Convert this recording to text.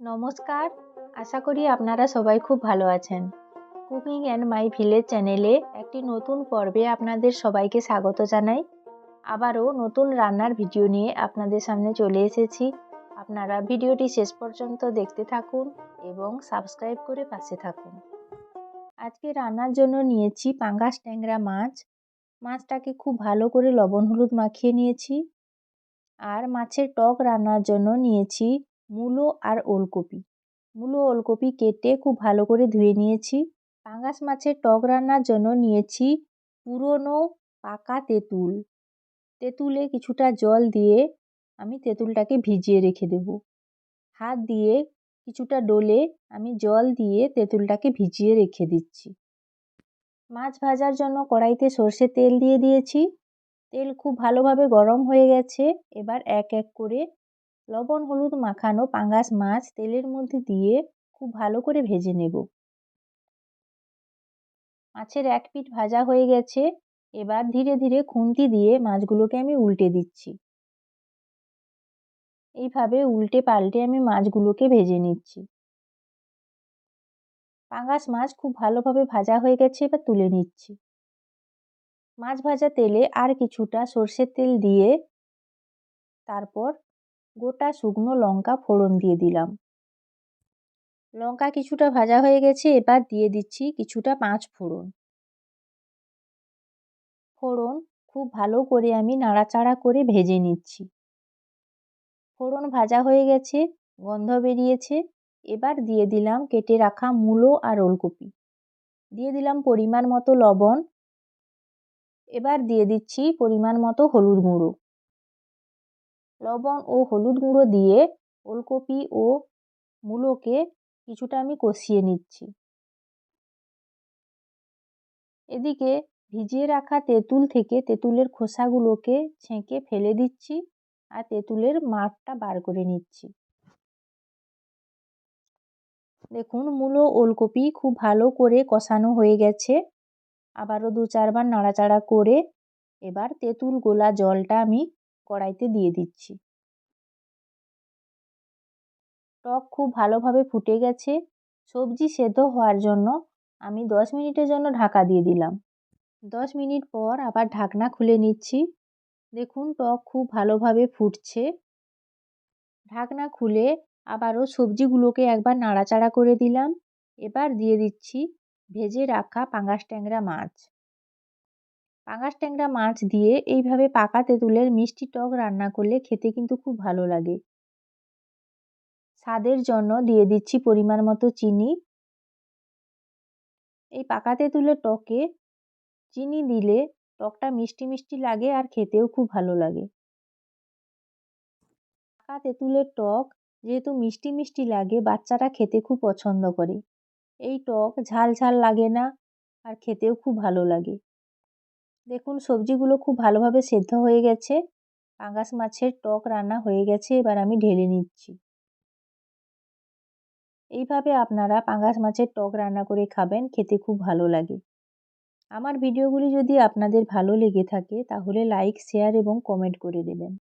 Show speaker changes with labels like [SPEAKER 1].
[SPEAKER 1] নমস্কার, আশা করি আপনারা সবাই খুব ভালো আছেন। কুকিং অ্যান্ড মাই ভিলেজ চ্যানেলে একটি নতুন পর্বে আপনাদের সবাইকে স্বাগত জানাই। আবারও নতুন রান্নার ভিডিও নিয়ে আপনাদের সামনে চলে এসেছি। আপনারা ভিডিওটি শেষ পর্যন্ত দেখতে থাকুন এবং সাবস্ক্রাইব করে পাশে থাকুন। আজকে রান্নার জন্য নিয়েছি পাঙ্গাস ট্যাংরা মাছ। মাছটাকে খুব ভালো করে লবণ হলুদ মাখিয়ে নিয়েছি। আর মাছের টক রান্নার জন্য নিয়েছি মূলো আর ওলকপি। মূলো ওলকপি কেটে খুব ভালো করে ধুয়ে নিয়েছি। পাঙ্গাস মাছের টক রান্নার জন্য নিয়েছি পুরনো পাকা তেঁতুল। তেঁতুলে কিছুটা জল দিয়ে আমি তেঁতুলটাকে ভিজিয়ে রেখে দেব। হাত দিয়ে কিছুটা ডলে আমি জল দিয়ে তেঁতুলটাকে ভিজিয়ে রেখে দিচ্ছি। মাছ ভাজার জন্য কড়াইতে সর্ষের তেল দিয়ে দিয়েছি। তেল খুব ভালোভাবে গরম হয়ে গেছে। এবার এক এক করে লবণ হলুদ মাখানো পাঙ্গাস মাছ তেলের মধ্যে দিয়ে খুব ভালো করে ভেজে নেব। মাছের এক পিঠ ভাজা হয়ে গেছে। এবার ধীরে ধীরে খুন্তি দিয়ে মাছগুলোকে আমি উল্টে দিচ্ছি। এইভাবে উল্টে পাল্টে আমি মাছগুলোকে ভেজে নিচ্ছি। পাঙ্গাস মাছ খুব ভালোভাবে ভাজা হয়ে গেছে, এবার তুলে নিচ্ছি। মাছ ভাজা তেলে আর কিছুটা সর্ষের তেল দিয়ে তারপর গোটা শুকনো লঙ্কা ফোড়ন দিয়ে দিলাম। লঙ্কা কিছুটা ভাজা হয়ে গেছে, এবার দিয়ে দিচ্ছি কিছুটা পাঁচ ফোড়ন। ফোড়ন খুব ভালো করে আমি নাড়াচাড়া করে ভেজে নিচ্ছি। ফোড়ন ভাজা হয়ে গেছে, গন্ধ বেরিয়েছে। এবার দিয়ে দিলাম কেটে রাখা মূলো আর ওলকপি। দিয়ে দিলাম পরিমাণ মতো লবণ। এবার দিয়ে দিচ্ছি পরিমাণ মতো হলুদ গুঁড়ো। লবণ ও হলুদ গুঁড়ো দিয়ে ওলকপি ও মূলোকে কিছুটা আমি কষিয়ে নিচ্ছি। এদিকে ভিজিয়ে রাখা তেঁতুল থেকে তেঁতুলের খোসাগুলোকে ছেঁকে ফেলে দিচ্ছি আর তেঁতুলের মাঠটা বার করে নিচ্ছি। দেখুন মূলো ওলকপি খুব ভালো করে কষানো হয়ে গেছে। আবারও 2-4 বার নাড়াচাড়া করে এবার তেঁতুল গোলা জলটা আমি কড়াইতে দিয়ে দিচ্ছি। টক খুব ভালোভাবে ফুটে গেছে। সবজি সেদ্ধ হওয়ার জন্য আমি 10 মিনিটের জন্য ঢাকা দিয়ে দিলাম। 10 মিনিট পর আবার ঢাকনা খুলে নিচ্ছি। দেখুন টক খুব ভালোভাবে ফুটছে। ঢাকনা খুলে আবারও সবজিগুলোকে একবার নাড়াচাড়া করে দিলাম। এবার দিয়ে দিচ্ছি ভেজে রাখা পাঙ্গাস ট্যাংরা মাছ। পাঙ্গাস ট্যাংরা মাছ দিয়ে এইভাবে পাকা তেঁতুলের মিষ্টি টক রান্না করলে খেতে কিন্তু খুব ভালো লাগে। স্বাদের জন্য দিয়ে দিচ্ছি পরিমাণ মতো চিনি। এই পাকা তেঁতুলের টকে চিনি দিলে টকটা মিষ্টি মিষ্টি লাগে আর খেতেও খুব ভালো লাগে। পাকা তেঁতুলের টক যেহেতু মিষ্টি মিষ্টি লাগে, বাচ্চারা খেতে খুব পছন্দ করে। এই টক ঝাল ঝাল লাগে না আর খেতেও খুব ভালো লাগে। দেখুন সবজিগুলো খুব ভালোভাবে সেদ্ধ হয়ে গেছে। পাঙ্গাস মাছের টক রান্না হয়ে গেছে, এবার আমি ঢেলে নিচ্ছি। এইভাবে আপনারা পাঙ্গাস মাছের টক রান্না করে খাবেন, খেতে খুব ভালো লাগে। আমার ভিডিওগুলি যদি আপনাদের ভালো লেগে থাকে তাহলে লাইক, শেয়ার এবং কমেন্ট করে দেবেন।